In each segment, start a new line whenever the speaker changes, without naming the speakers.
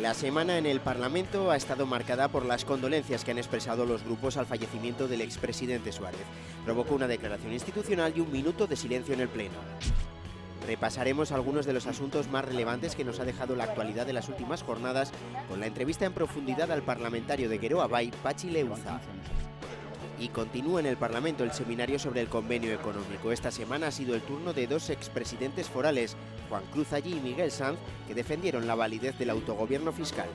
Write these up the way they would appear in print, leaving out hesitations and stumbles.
La semana en el Parlamento ha estado marcada por las condolencias que han expresado los grupos al fallecimiento del expresidente Suárez. Provocó una declaración institucional y un minuto de silencio en el Pleno. Repasaremos algunos de los asuntos más relevantes que nos ha dejado la actualidad de las últimas jornadas con la entrevista en profundidad al parlamentario de Geroa Bai, Patxi Leuza. Y continúa en el Parlamento el seminario sobre el convenio económico. Esta semana ha sido el turno de dos expresidentes forales, Juan Cruz Allí y Miguel Sanz, que defendieron la validez del autogobierno fiscal.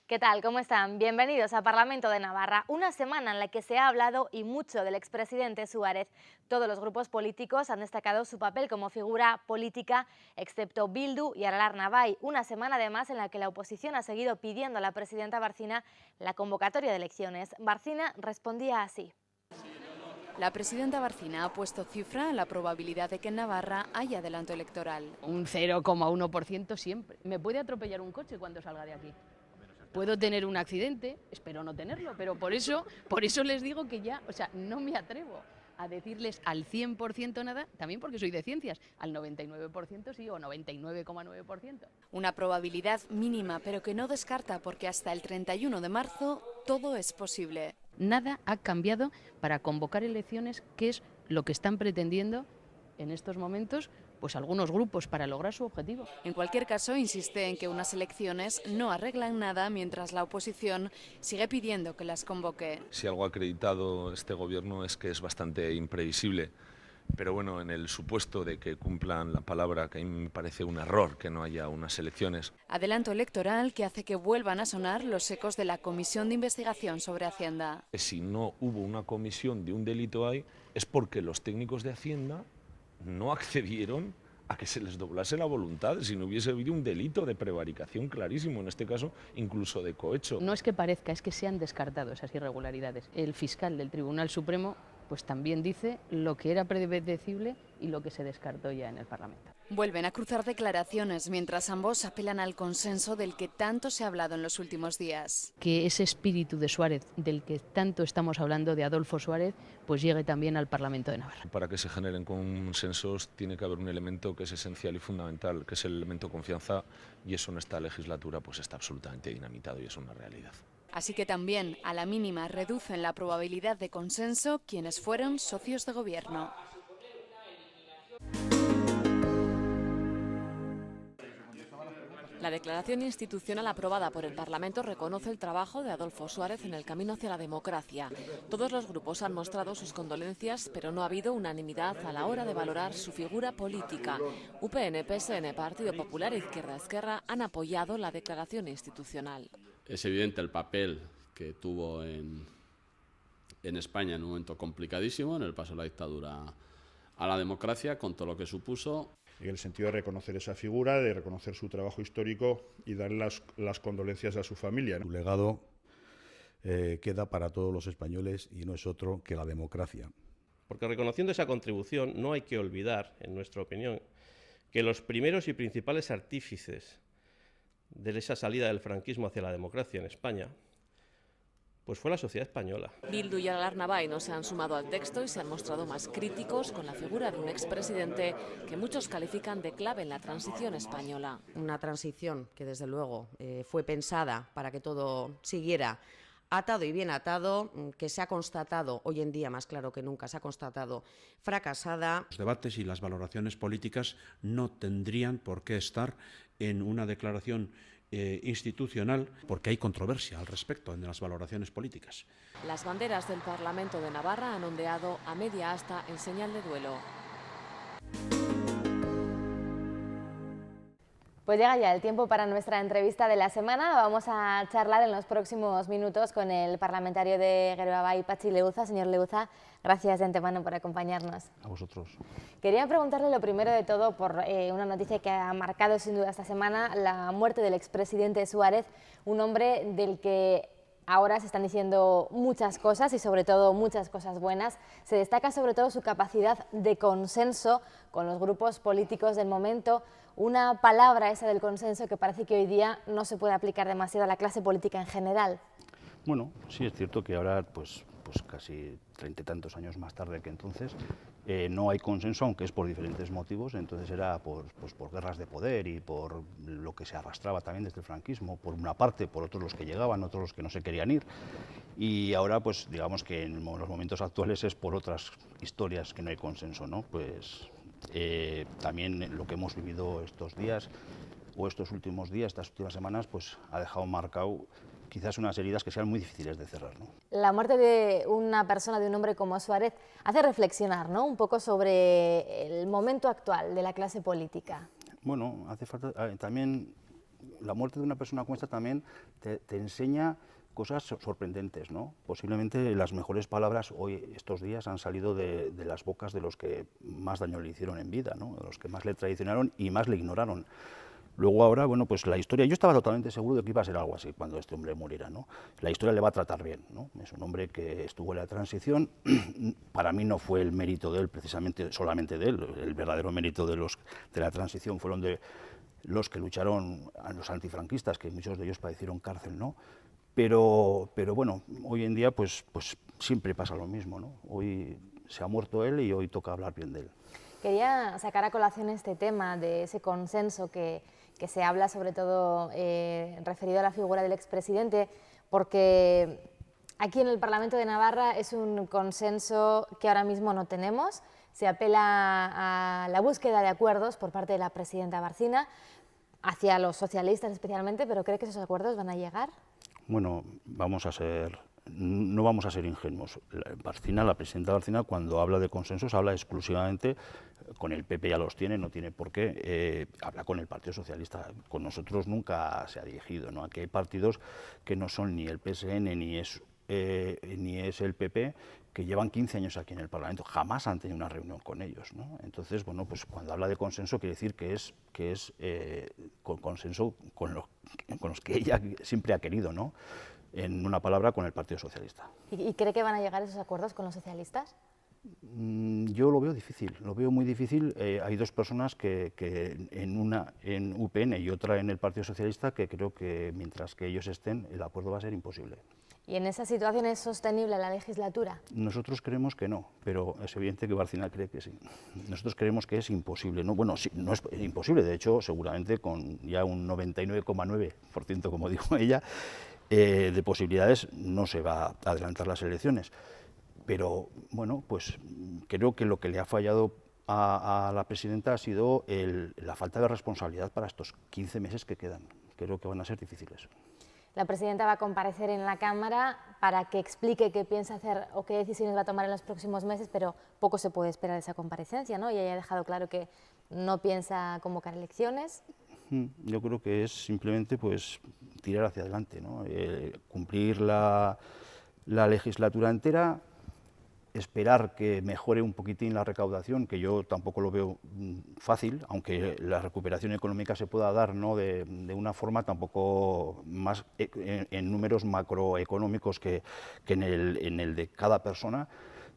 ¿Qué tal? ¿Cómo están? Bienvenidos al Parlamento de Navarra, una semana en la que se ha hablado y mucho del expresidente Suárez. Todos los grupos políticos han destacado su papel como figura política, excepto Bildu y Aralar Bai. Una semana además en la que la oposición ha seguido pidiendo a la presidenta Barcina la convocatoria de elecciones. Barcina respondía así.
La presidenta Barcina ha puesto cifra a la probabilidad de que en Navarra haya adelanto electoral.
Un 0,1% siempre. Me puede atropellar un coche cuando salga de aquí. Puedo tener un accidente, espero no tenerlo, pero por eso les digo que ya, no me atrevo a decirles al 100% nada, también porque soy de ciencias, al 99% sí o 99,9%.
Una probabilidad mínima, pero que no descarta porque hasta el 31 de marzo todo es posible.
Nada ha cambiado para convocar elecciones, que es lo que están pretendiendo en estos momentos pues algunos grupos para lograr su objetivo.
En cualquier caso, insiste en que unas elecciones no arreglan nada mientras la oposición sigue pidiendo que las convoque.
Si algo ha acreditado este gobierno es que es bastante imprevisible, pero bueno, en el supuesto de que cumplan la palabra, que a mí me parece un error que no haya unas elecciones.
Adelanto electoral que hace que vuelvan a sonar los ecos de la Comisión de Investigación sobre Hacienda.
Si no hubo una comisión de un delito ahí, es porque los técnicos de Hacienda no accedieron a que se les doblase la voluntad, si no hubiese habido un delito de prevaricación clarísimo, en este caso incluso de cohecho.
No es que parezca, es que se han descartado esas irregularidades. El fiscal del Tribunal Supremo pues también dice lo que era predecible y lo que se descartó ya en el Parlamento.
Vuelven a cruzar declaraciones mientras ambos apelan al consenso del que tanto se ha hablado en los últimos días.
Que ese espíritu de Suárez, del que tanto estamos hablando, de Adolfo Suárez, pues llegue también al Parlamento de Navarra.
Para que se generen consensos tiene que haber un elemento que es esencial y fundamental, que es el elemento confianza, y eso en esta legislatura pues está absolutamente dinamitado y es una realidad.
Así que también, a la mínima, reducen la probabilidad de consenso quienes fueron socios de gobierno.
La declaración institucional aprobada por el Parlamento reconoce el trabajo de Adolfo Suárez en el camino hacia la democracia. Todos los grupos han mostrado sus condolencias, pero no ha habido unanimidad a la hora de valorar su figura política. UPN, PSN, Partido Popular e Izquierda Esquerra han apoyado la declaración institucional.
Es evidente el papel que tuvo en España en un momento complicadísimo, en el paso de la dictadura a la democracia, con todo lo que supuso.
En el sentido de reconocer esa figura, de reconocer su trabajo histórico y darle las condolencias a su familia.
Su legado queda para todos los españoles y no es otro que la democracia.
Porque reconociendo esa contribución no hay que olvidar, en nuestra opinión, que los primeros y principales artífices de esa salida del franquismo hacia la democracia en España pues fue la sociedad española.
Bildu y Aralar Bai no se han sumado al texto y se han mostrado más críticos con la figura de un expresidente que muchos califican de clave en la transición española.
Una transición que desde luego fue pensada para que todo siguiera atado y bien atado, que se ha constatado hoy en día, más claro que nunca, se ha constatado fracasada.
Los debates y las valoraciones políticas no tendrían por qué estar en una declaración institucional, porque hay controversia al respecto en las valoraciones políticas.
Las banderas del Parlamento de Navarra han ondeado a media asta en señal de duelo.
Pues llega ya el tiempo para nuestra entrevista de la semana. Vamos a charlar en los próximos minutos con el parlamentario de Geroa Bai, Patxi Leuza. Señor Leuza, gracias de antemano por acompañarnos.
A vosotros.
Quería preguntarle lo primero de todo por una noticia que ha marcado sin duda esta semana, la muerte del expresidente Suárez, un hombre del que ahora se están diciendo muchas cosas y sobre todo muchas cosas buenas. Se destaca sobre todo su capacidad de consenso con los grupos políticos del momento, una palabra esa del consenso que parece que hoy día no se puede aplicar demasiado a la clase política en general.
Bueno, sí es cierto que ahora pues pues casi 30 y tantos años más tarde que entonces, no hay consenso, aunque es por diferentes motivos. Entonces era por guerras de poder y por lo que se arrastraba también desde el franquismo, por una parte, por otros los que llegaban, otros los que no se querían ir. Y ahora, pues digamos que en los momentos actuales es por otras historias que no hay consenso, ¿no? Pues también lo que hemos vivido estos días, o estos últimos días, estas últimas semanas, pues ha dejado marcado quizás unas heridas que sean muy difíciles de cerrar, ¿no?
La muerte de una persona, de un hombre como Suárez, hace reflexionar, ¿no?, un poco sobre el momento actual de la clase política.
Bueno, hace falta también, la muerte de una persona como esta también te enseña cosas sorprendentes, ¿no? Posiblemente las mejores palabras hoy, estos días, han salido de las bocas de los que más daño le hicieron en vida, ¿no? De los que más le traicionaron y más le ignoraron. Luego ahora, bueno, pues la historia, yo estaba totalmente seguro de que iba a ser algo así cuando este hombre muriera, ¿no? La historia le va a tratar bien, ¿no? Es un hombre que estuvo en la transición. Para mí no fue el mérito de él, precisamente, solamente de él. El verdadero mérito de la transición fueron de los que lucharon a los antifranquistas, que muchos de ellos padecieron cárcel, ¿no? Pero bueno, hoy en día pues siempre pasa lo mismo, ¿no? Hoy se ha muerto él y hoy toca hablar bien de él.
Quería sacar a colación este tema de ese consenso que se habla, sobre todo referido a la figura del expresidente, porque aquí en el Parlamento de Navarra es un consenso que ahora mismo no tenemos. Se apela a la búsqueda de acuerdos por parte de la presidenta Barcina, hacia los socialistas especialmente, pero ¿cree que esos acuerdos van a llegar?
Bueno, no vamos a ser ingenuos. La presidenta Barcina, cuando habla de consensos, habla exclusivamente con el PP, ya los tiene, no tiene por qué, habla con el Partido Socialista. Con nosotros nunca se ha dirigido, ¿no? Aquí hay partidos que no son ni el PSN ni es el PP, que llevan 15 años aquí en el Parlamento, jamás han tenido una reunión con ellos, ¿no? Entonces, bueno, pues cuando habla de consenso quiere decir que es con consenso con los que ella siempre ha querido, ¿no? En una palabra, con el Partido Socialista.
¿Y cree que van a llegar esos acuerdos con los socialistas?
Yo lo veo difícil, lo veo muy difícil. Hay dos personas que una en UPN y otra en el Partido Socialista, que creo que mientras que ellos estén, el acuerdo va a ser imposible.
¿Y en esa situación es sostenible la legislatura?
Nosotros creemos que no, pero es evidente que Barcina cree que sí. Nosotros creemos que es imposible. No, bueno, sí, no es imposible, de hecho, seguramente con ya un 99,9%, como dijo ella, de posibilidades no se va a adelantar las elecciones. Pero, bueno, pues creo que lo que le ha fallado a la presidenta ha sido la falta de responsabilidad para estos 15 meses que quedan. Creo que van a ser difíciles.
La presidenta va a comparecer en la Cámara para que explique qué piensa hacer o qué decisiones va a tomar en los próximos meses, pero poco se puede esperar de esa comparecencia, ¿no? Y ella ha dejado claro que no piensa convocar elecciones.
Yo creo que es simplemente pues tirar hacia adelante, ¿no? Cumplir la legislatura entera, esperar que mejore un poquitín la recaudación, que yo tampoco lo veo fácil, aunque la recuperación económica se pueda dar, ¿no?, de una forma tampoco más en números macroeconómicos que en el de cada persona.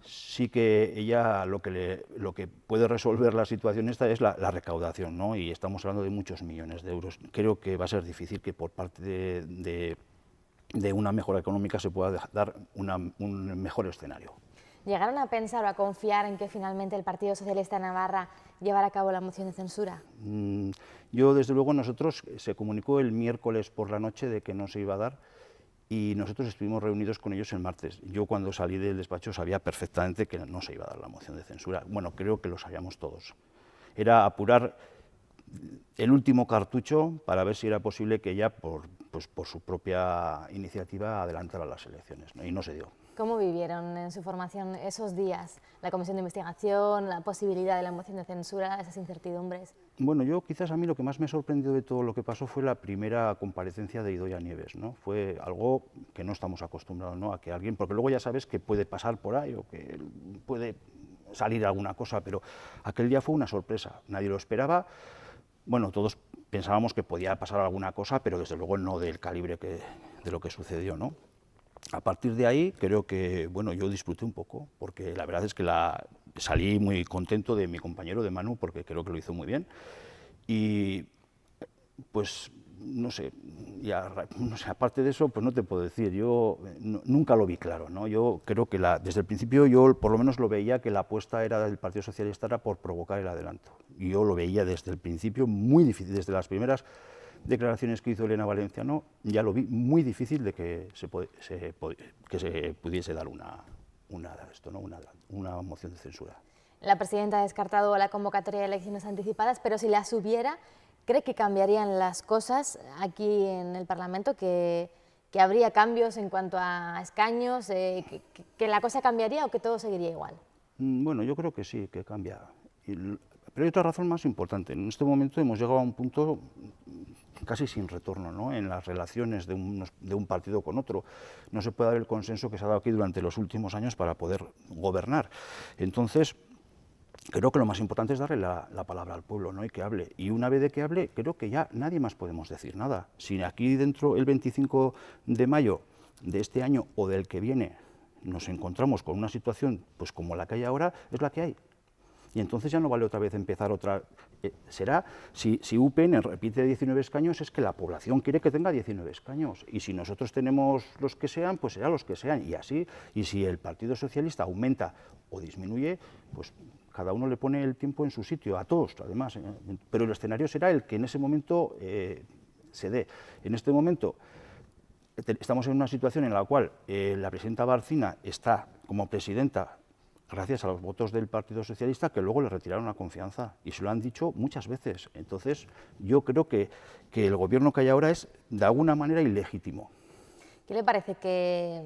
Sí que ella lo que puede resolver la situación esta es la recaudación, ¿no? Y estamos hablando de muchos millones de euros. Creo que va a ser difícil que por parte de una mejora económica se pueda dar un mejor escenario.
¿Llegaron a pensar o a confiar en que finalmente el Partido Socialista de Navarra llevara a cabo la moción de censura?
Yo, desde luego, se comunicó el miércoles por la noche de que no se iba a dar, y nosotros estuvimos reunidos con ellos el martes. Yo, cuando salí del despacho, sabía perfectamente que no se iba a dar la moción de censura. Bueno, creo que lo sabíamos todos. Era apurar el último cartucho para ver si era posible que ella, por su propia iniciativa, adelantara las elecciones, ¿no? Y no se dio.
¿Cómo vivieron en su formación esos días? La comisión de investigación, la posibilidad de la moción de censura, esas incertidumbres.
Bueno, quizás a mí lo que más me sorprendió de todo lo que pasó fue la primera comparecencia de Idoia Nieves, ¿no? Fue algo que no estamos acostumbrados, ¿no?, a que alguien, porque luego ya sabes que puede pasar por ahí o que puede salir alguna cosa, pero aquel día fue una sorpresa, nadie lo esperaba. Bueno, todos pensábamos que podía pasar alguna cosa, pero desde luego no del calibre de lo que sucedió, ¿no? A partir de ahí, creo que, bueno, yo disfruté un poco, porque la verdad es que salí muy contento de mi compañero, de Manu, porque creo que lo hizo muy bien. Y, pues, no sé, aparte de eso, pues no te puedo decir, yo nunca lo vi claro, ¿no? Yo creo que desde el principio yo por lo menos lo veía que la apuesta del Partido Socialista era por provocar el adelanto. Y yo lo veía desde el principio muy difícil, desde las primeras declaraciones que hizo Elena Valenciano, ya lo vi muy difícil de que se pudiese dar una moción de censura.
La presidenta ha descartado la convocatoria de elecciones anticipadas, pero si las hubiera, ¿cree que cambiarían las cosas aquí en el Parlamento? ¿Que habría cambios en cuanto a escaños? ¿Que la cosa cambiaría o que todo seguiría igual?
Bueno, yo creo que sí, que cambia. Pero hay otra razón más importante. En este momento hemos llegado a un punto casi sin retorno, ¿no? En las relaciones de un partido con otro. No se puede dar el consenso que se ha dado aquí durante los últimos años para poder gobernar. Entonces, creo que lo más importante es darle la palabra al pueblo, ¿no? Y que hable. Y una vez de que hable, creo que ya nadie más podemos decir nada. Si aquí dentro, el 25 de mayo de este año o del que viene, nos encontramos con una situación pues como la que hay ahora, es la que hay. Y entonces ya no vale otra vez empezar otra... será, si UPN repite 19 escaños, es que la población quiere que tenga 19 escaños. Y si nosotros tenemos los que sean, pues será los que sean. Y así, y si el Partido Socialista aumenta o disminuye, pues cada uno le pone el tiempo en su sitio, a todos además. Pero el escenario será el que en ese momento se dé. En este momento estamos en una situación en la cual la presidenta Barcina está como presidenta gracias a los votos del Partido Socialista, que luego le retiraron la confianza, y se lo han dicho muchas veces. Entonces, yo creo que el gobierno que hay ahora es, de alguna manera, ilegítimo.
¿Qué le parece que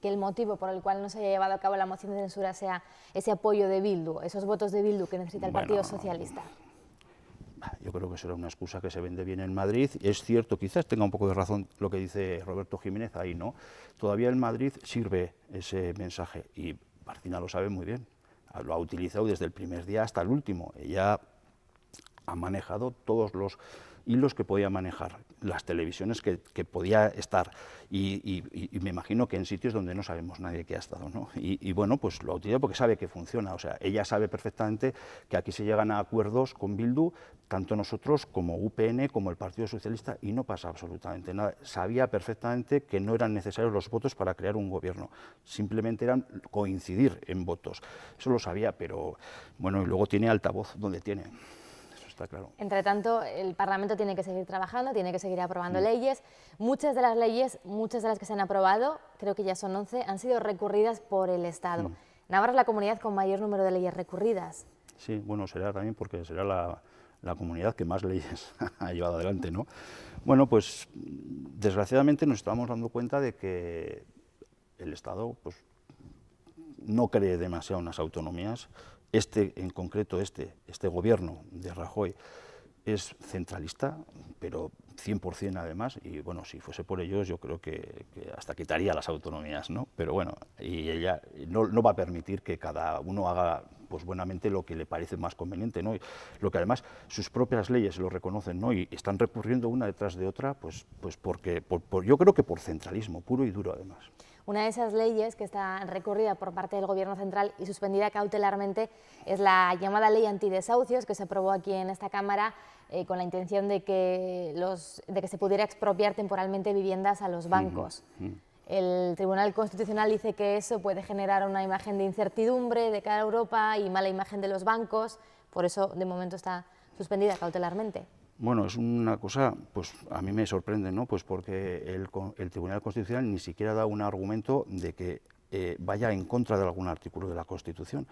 el motivo por el cual no se haya llevado a cabo la moción de censura sea ese apoyo de Bildu, esos votos de Bildu que necesita el Partido Socialista?
Yo creo que será una excusa que se vende bien en Madrid. Es cierto, quizás tenga un poco de razón lo que dice Roberto Jiménez ahí, ¿no? Todavía en Madrid sirve ese mensaje, y Barcina lo sabe muy bien, lo ha utilizado desde el primer día hasta el último. Ella ha manejado todos los hilos que podía manejar, las televisiones que podía estar, y me imagino que en sitios donde no sabemos nadie que ha estado, ¿no? Y bueno, pues lo ha utilizado porque sabe que funciona. O sea, ella sabe perfectamente que aquí se llegan a acuerdos con Bildu, tanto nosotros como UPN, como el Partido Socialista, y no pasa absolutamente nada. Sabía perfectamente que no eran necesarios los votos para crear un gobierno, simplemente eran coincidir en votos. Eso lo sabía, pero bueno, y luego tiene altavoz donde tiene. Está claro.
Entre tanto, el Parlamento tiene que seguir trabajando, tiene que seguir aprobando leyes. Muchas de las leyes, muchas de las que se han aprobado, creo que ya son 11, han sido recurridas por el Estado. Navarra es la comunidad con mayor número de leyes recurridas.
Sí, bueno, será también porque será la comunidad que más leyes ha llevado adelante, ¿no? Bueno, pues desgraciadamente nos estamos dando cuenta de que el Estado pues, no cree demasiado en las autonomías. En concreto, este gobierno de Rajoy es centralista, pero 100% además, y bueno, si fuese por ellos yo creo que hasta quitaría las autonomías, ¿no? Pero bueno, y ella no va a permitir que cada uno haga pues buenamente lo que le parece más conveniente, ¿no? Y lo que además sus propias leyes lo reconocen, ¿no? Y están recurriendo una detrás de otra, pues porque yo creo que por centralismo, puro y duro además.
Una de esas leyes que está recurrida por parte del Gobierno central y suspendida cautelarmente es la llamada Ley Antidesahucios, que se aprobó aquí en esta Cámara con la intención de que se pudiera expropiar temporalmente viviendas a los bancos. El Tribunal Constitucional dice que eso puede generar una imagen de incertidumbre de cara a Europa y mala imagen de los bancos, por eso de momento está suspendida cautelarmente.
Bueno, es una cosa, pues a mí me sorprende, ¿no? Pues porque el Tribunal Constitucional ni siquiera da un argumento de que vaya en contra de algún artículo de la Constitución.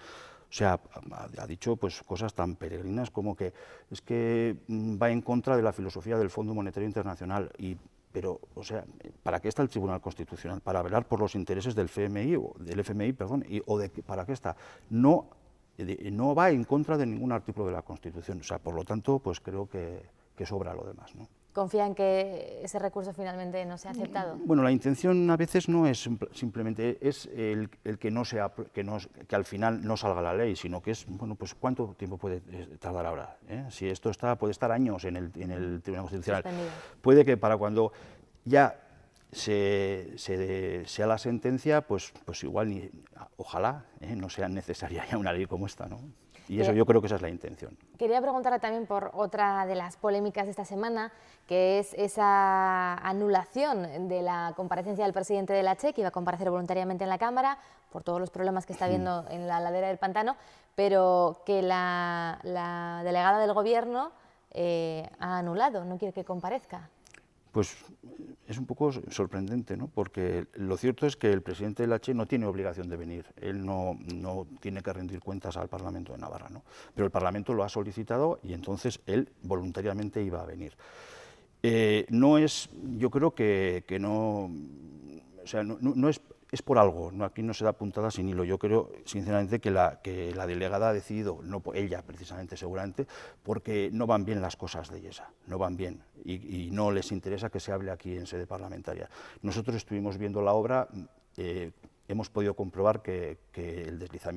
O sea, ha dicho pues cosas tan peregrinas como que es que va en contra de la filosofía del Fondo Monetario Internacional. Pero, o sea, ¿para qué está el Tribunal Constitucional? ¿Para velar por los intereses del FMI, ¿para qué está? No va en contra de ningún artículo de la Constitución. O sea, por lo tanto, pues creo que sobra lo demás, ¿no?
¿Confía en que ese recurso finalmente no sea aceptado?
Bueno, la intención a veces no es simplemente el que al final no salga la ley, sino que es, bueno, pues cuánto tiempo puede tardar ahora, ¿eh? Si esto puede estar años en el Tribunal Constitucional.
Suspendido.
Puede que para cuando ya sea la sentencia, pues igual, ojalá no sea necesaria ya una ley como esta, ¿no? Y eso yo creo que esa es la intención.
Quería preguntarle también por otra de las polémicas de esta semana, que es esa anulación de la comparecencia del presidente de la Che, que iba a comparecer voluntariamente en la Cámara, por todos los problemas que está habiendo en la ladera del pantano, pero que la delegada del Gobierno ha anulado, no quiere que comparezca.
Pues es un poco sorprendente, ¿no? Porque lo cierto es que el presidente de la Che no tiene obligación de venir, él no tiene que rendir cuentas al Parlamento de Navarra, ¿no? Pero el Parlamento lo ha solicitado y entonces él voluntariamente iba a venir. No es, yo creo que no, o sea, no es por algo, ¿no? Aquí no se da puntada sin hilo. Yo creo, sinceramente, que la delegada ha decidido, no ella precisamente, seguramente, porque no van bien las cosas de Yesa, no van bien, y no les interesa que se hable aquí en sede parlamentaria. Nosotros estuvimos viendo la obra, hemos podido comprobar que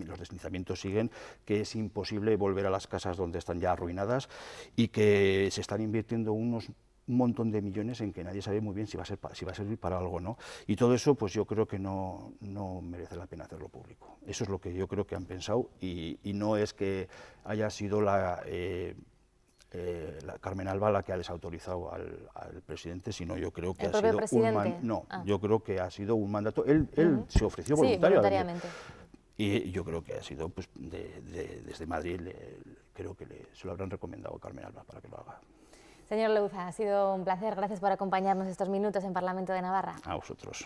los deslizamientos siguen, que es imposible volver a las casas donde están ya arruinadas y que se están invirtiendo un montón de millones en que nadie sabe muy bien si va a servir para algo, ¿no? Y todo eso, pues yo creo que no merece la pena hacerlo público. Eso es lo que yo creo que han pensado y no es que haya sido la Carmen Alba la que ha desautorizado al presidente, sino yo creo que ha sido yo creo que ha sido un mandato. Él se ofreció voluntariamente. Y yo creo que ha sido, pues, desde Madrid, creo que se lo habrán recomendado a Carmen Alba para que lo haga.
Señor Leuza, ha sido un placer. Gracias por acompañarnos estos minutos en Parlamento de Navarra.
A vosotros.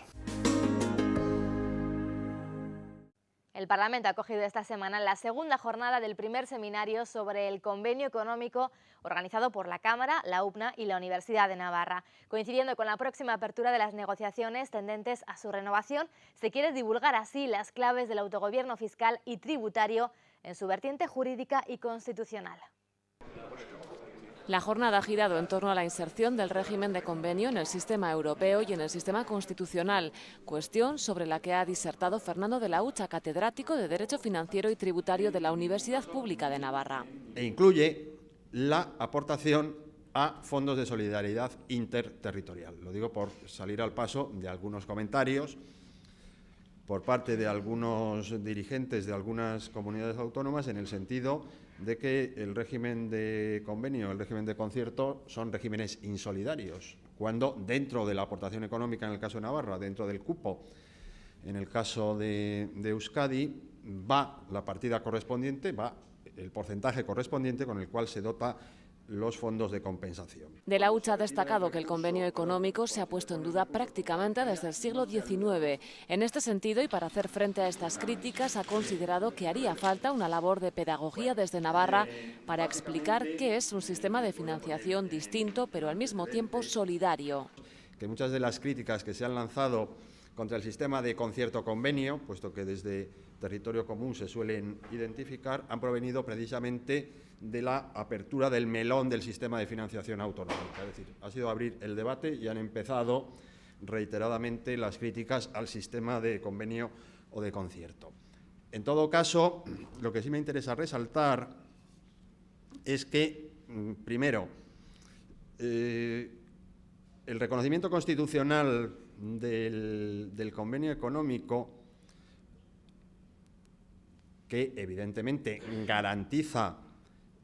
El Parlamento ha acogido esta semana la segunda jornada del primer seminario sobre el convenio económico organizado por la Cámara, la UPNA y la Universidad de Navarra. Coincidiendo con la próxima apertura de las negociaciones tendentes a su renovación, se quiere divulgar así las claves del autogobierno fiscal y tributario en su vertiente jurídica y constitucional.
La jornada ha girado en torno a la inserción del régimen de convenio en el sistema europeo y en el sistema constitucional, cuestión sobre la que ha disertado Fernando de la Hucha, catedrático de Derecho Financiero y Tributario de la Universidad Pública de Navarra.
E incluye la aportación a fondos de solidaridad interterritorial. Lo digo por salir al paso de algunos comentarios por parte de algunos dirigentes de algunas comunidades autónomas en el sentido de que el régimen de convenio, el régimen de concierto son regímenes insolidarios, cuando dentro de la aportación económica en el caso de Navarra, dentro del cupo, en el caso de Euskadi, va la partida correspondiente, va el porcentaje correspondiente con el cual se dota los fondos de compensación.
De la Hucha ha destacado que el convenio económico se ha puesto en duda prácticamente desde el siglo XIX. En este sentido, y para hacer frente a estas críticas, ha considerado que haría falta una labor de pedagogía desde Navarra para explicar qué es un sistema de financiación distinto, pero al mismo tiempo solidario.
Que muchas de las críticas que se han lanzado contra el sistema de concierto-convenio, puesto que desde territorio común se suelen identificar, han provenido precisamente de la apertura del melón del sistema de financiación autonómica. Es decir, ha sido abrir el debate y han empezado reiteradamente las críticas al sistema de convenio o de concierto. En todo caso, lo que sí me interesa resaltar es que, primero, el reconocimiento constitucional del convenio económico, que evidentemente garantiza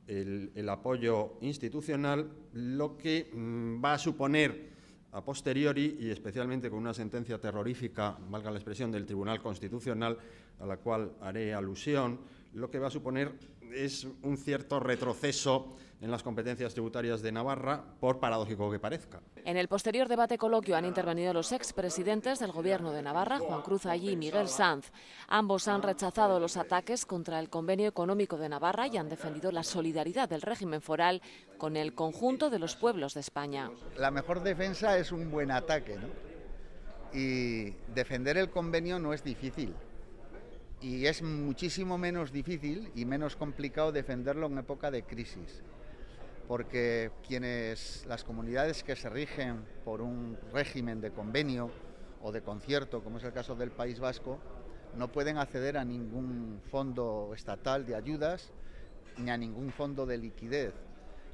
el apoyo institucional, lo que va a suponer a posteriori, y especialmente con una sentencia terrorífica, valga la expresión, del Tribunal Constitucional, a la cual haré alusión, lo que va a suponer es un cierto retroceso en las competencias tributarias de Navarra, por paradójico que parezca.
En el posterior debate coloquio han intervenido los expresidentes del Gobierno de Navarra, Juan Cruz Allí y Miguel Sanz. Ambos han rechazado los ataques contra el convenio económico de Navarra y han defendido la solidaridad del régimen foral con el conjunto de los pueblos de España.
La mejor defensa es un buen ataque, ¿no? Y defender el convenio no es difícil. Y es muchísimo menos difícil y menos complicado defenderlo en época de crisis, porque las comunidades que se rigen por un régimen de convenio o de concierto, como es el caso del País Vasco, no pueden acceder a ningún fondo estatal de ayudas ni a ningún fondo de liquidez.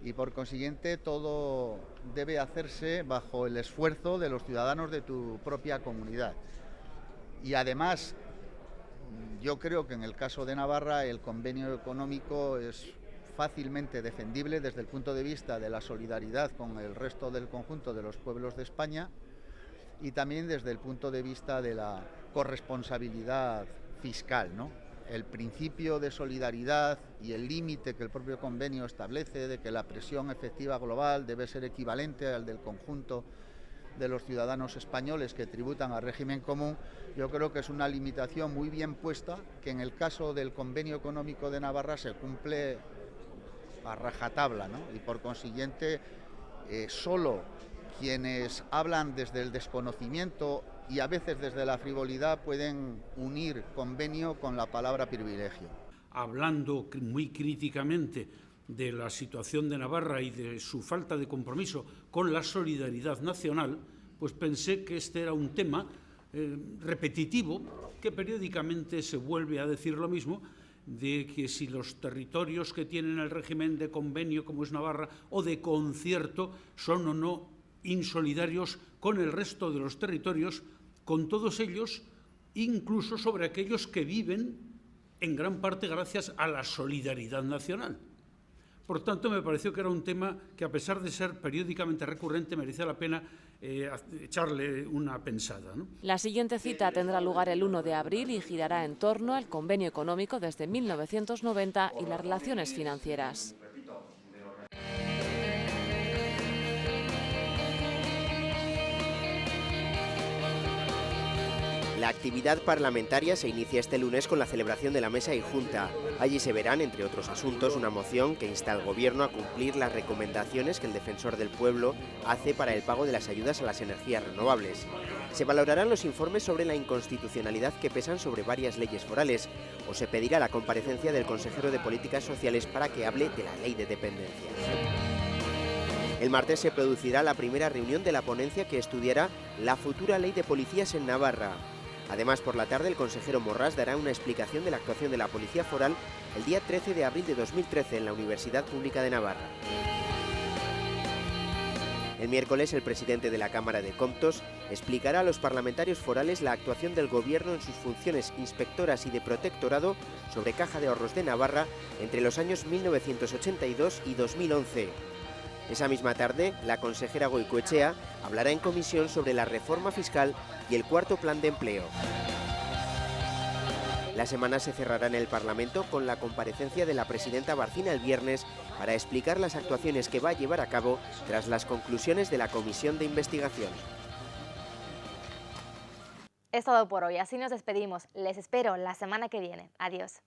y por consiguiente todo debe hacerse bajo el esfuerzo de los ciudadanos de tu propia comunidad. Y además, yo creo que en el caso de Navarra el convenio económico es fácilmente defendible desde el punto de vista de la solidaridad con el resto del conjunto de los pueblos de España y también desde el punto de vista de la corresponsabilidad fiscal, ¿no? El principio de solidaridad y el límite que el propio convenio establece de que la presión efectiva global debe ser equivalente al del conjunto de los ciudadanos españoles que tributan al régimen común, yo creo que es una limitación muy bien puesta, que en el caso del convenio económico de Navarra se cumple a rajatabla, ¿no? Y por consiguiente solo quienes hablan desde el desconocimiento y a veces desde la frivolidad pueden unir convenio con la palabra privilegio.
Hablando muy críticamente de la situación de Navarra y de su falta de compromiso con la solidaridad nacional, pues pensé que este era un tema repetitivo, que periódicamente se vuelve a decir lo mismo, de que si los territorios que tienen el régimen de convenio, como es Navarra, o de concierto, son o no insolidarios con el resto de los territorios, con todos ellos, incluso sobre aquellos que viven en gran parte gracias a la solidaridad nacional. Por tanto, me pareció que era un tema que, a pesar de ser periódicamente recurrente, merecía la pena echarle una pensada, ¿no?
La siguiente cita tendrá lugar el 1 de abril y girará en torno al convenio económico desde 1990 y las relaciones financieras.
La actividad parlamentaria se inicia este lunes con la celebración de la mesa y junta. Allí se verán, entre otros asuntos, una moción que insta al Gobierno a cumplir las recomendaciones que el Defensor del Pueblo hace para el pago de las ayudas a las energías renovables. Se valorarán los informes sobre la inconstitucionalidad que pesan sobre varias leyes forales, o se pedirá la comparecencia del consejero de Políticas Sociales para que hable de la ley de dependencia. El martes se producirá la primera reunión de la ponencia que estudiará la futura ley de policías en Navarra. Además, por la tarde, el consejero Morras dará una explicación de la actuación de la Policía Foral el día 13 de abril de 2013 en la Universidad Pública de Navarra. El miércoles, el presidente de la Cámara de Comptos explicará a los parlamentarios forales la actuación del Gobierno en sus funciones inspectoras y de protectorado sobre Caja de Ahorros de Navarra entre los años 1982 y 2011. Esa misma tarde, la consejera Goicoechea hablará en comisión sobre la reforma fiscal y el cuarto plan de empleo. La semana se cerrará en el Parlamento con la comparecencia de la presidenta Barcina el viernes para explicar las actuaciones que va a llevar a cabo tras las conclusiones de la comisión de investigación.
Es todo por hoy, así nos despedimos. Les espero la semana que viene. Adiós.